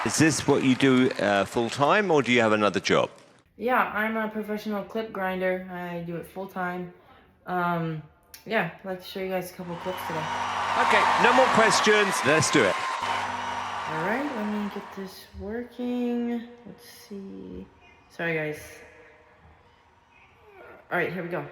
Is this what you do full-time, or do you have another job? Yeah, I'm a professional clip grinder. I do it full-time. Yeah, I'd like to show you guys a couple clips today. Okay, no more questions. Let's do it. All right, let me get this working. Let's see. Sorry, guys. All right, here we go.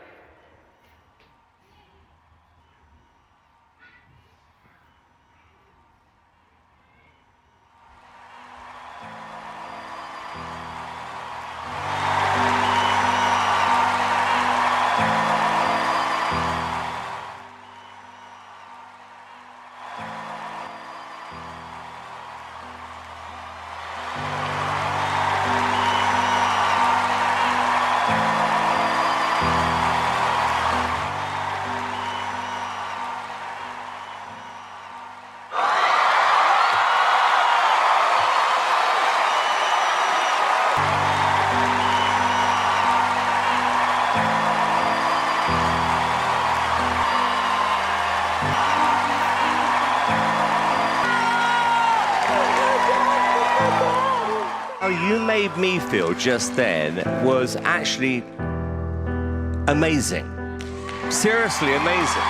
How you made me feel just then was actually amazing. Seriously amazing.